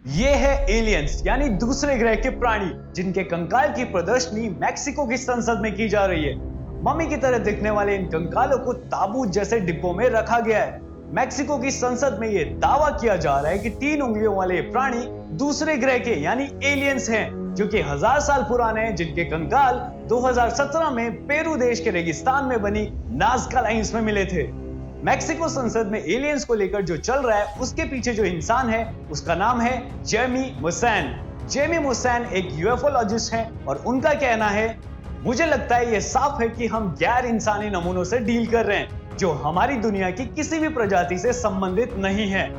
ये है एलियंस यानी दूसरे ग्रह के प्राणी जिनके कंकाल की प्रदर्शनी मैक्सिको की संसद में की जा रही है। मम्मी की तरह दिखने वाले इन कंकालों को ताबूत जैसे डिब्बों में रखा गया है। मैक्सिको की संसद में यह दावा किया जा रहा है कि 3 उंगलियों वाले प्राणी दूसरे ग्रह के यानी एलियंस हैं, जो कि 1000 साल पुराने हैं, जिनके कंकाल 2017 में पेरू देश के रेगिस्तान में बनी नाज़का लाइंस में मिले थे। मैक्सिको संसद में एलियंस को लेकर जो चल रहा है उसके पीछे जो इंसान है उसका नाम है जेमी मुसैन। जेमी मुसैन एक यूएफओलॉजिस्ट हैं और उनका कहना है, मुझे लगता है यह साफ है कि हम गैर इंसानी नमूनों से डील कर रहे हैं जो हमारी दुनिया की किसी भी प्रजाति से संबंधित नहीं है।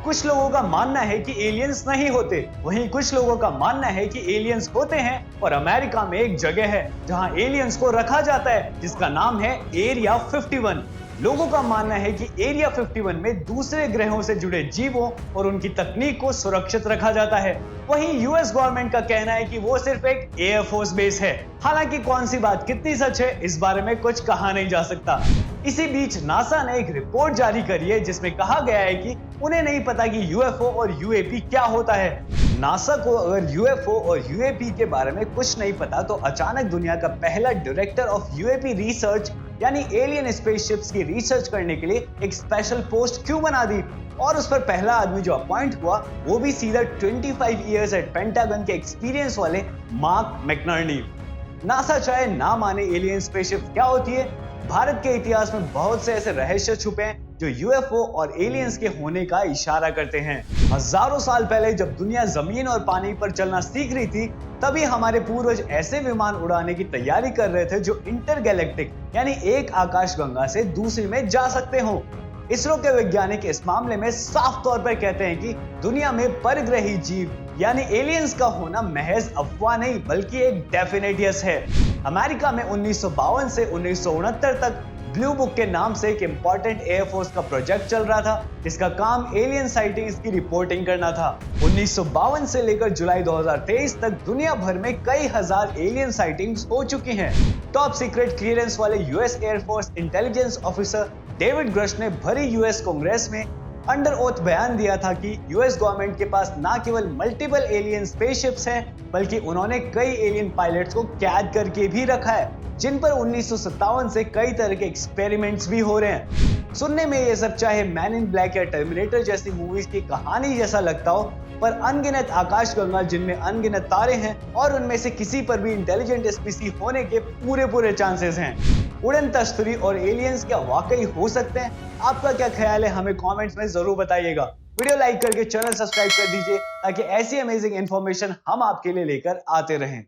कुछ लोगों का मानना है कि एलियंस नहीं होते, वहीं कुछ लोगों का मानना है कि एलियंस होते हैं और अमेरिका में एक जगह है जहां एलियंस को रखा जाता है जिसका नाम है एरिया 51। लोगों का मानना है कि एरिया 51 में दूसरे ग्रहों से जुड़े जीवों और उनकी तकनीक को सुरक्षित रखा जाता है। वहीं यूएस गवर्नमेंट का कहना है कि वो सिर्फ एक एयरफोर्स बेस है। हालांकि कौन सी बात कितनी सच है इस बारे में कुछ कहा नहीं जा सकता। इसी बीच नासा ने एक रिपोर्ट जारी करी है जिसमें कहा गया है कि उन्हें नहीं पता कि यूएफओ और यूएपी क्या होता है। नासा को अगर यूएफओ और यूएपी के बारे में कुछ नहीं पता तो अचानक दुनिया का पहला डायरेक्टर ऑफ यूएपी रिसर्च यानी एलियन स्पेसशिप्स की रिसर्च करने के लिए एक स्पेशल पोस्ट क्यों बना दी, और उस पर पहला आदमी जो अपॉइंट हुआ वो भी सीधा 25 इयर्स एट पेंटागन के एक्सपीरियंस वाले मार्क मैकनर्नी। नासा चाहे ना माने एलियन स्पेसशिप क्या होती है, भारत के इतिहास में बहुत से ऐसे रहस्य छुपे हैं जो यूएफओ और एलियंस के होने का इशारा करते हैं। हजारों साल पहले जब दुनिया जमीन और पानी पर चलना सीख रही थी, तभी हमारे पूर्वज ऐसे विमान उड़ाने की तैयारी कर रहे थे जो इंटरगैलेक्टिक यानी एक आकाशगंगा से दूसरी में जा सकते हो। इसरो के वैज्ञानिक इस मामले में साफ तौर पर कहते हैं कि दुनिया में परग्रही जीव यानी एलियंस का होना महज अफवाह नहीं बल्कि एक डेफिनेट यस है। अमेरिका में 1952 से 1969 तक ब्लू बुक के नाम से एक इंपॉर्टेंट एयरफोर्स का प्रोजेक्ट चल रहा था जिसका काम एलियन साइटिंग्स की रिपोर्टिंग करना था। 1952 से लेकर जुलाई 2023 तक दुनिया भर में कई हजार एलियन साइटिंग्स हो चुकी हैं। टॉप सीक्रेट क्लियरेंस वाले US air force intelligence officer David Grusch ने भरी यूएस कांग्रेस में अंडर ओथ बयान दिया था कि यूएस गवर्नमेंट के पास न केवल मल्टीपल एलियन स्पेसशिप्स हैं बल्कि उन्होंने कई एलियन पायलट्स को कैद करके भी रखा है जिन पर 1957 से कई तरह के एक्सपेरिमेंट्स भी हो रहे हैं। सुनने में ये सब चाहे मैन इन ब्लैक या टर्मिनेटर जैसी मूवीज की कहानी जैसा लगता हो, पर अनगिनत आकाशगंगा जिनमें अनगिनत तारे हैं और उनमें से किसी पर भी इंटेलिजेंट स्पीसी होने के पूरे चांसेस हैं। उड़न तस्तरी और एलियंस क्या वाकई हो सकते हैं? आपका क्या ख्याल है हमें कमेंट्स में जरूर बताइएगा। वीडियो लाइक करके चैनल सब्सक्राइब कर दीजिए ताकि ऐसी अमेजिंग इंफॉर्मेशन हम आपके लिए लेकर आते रहें।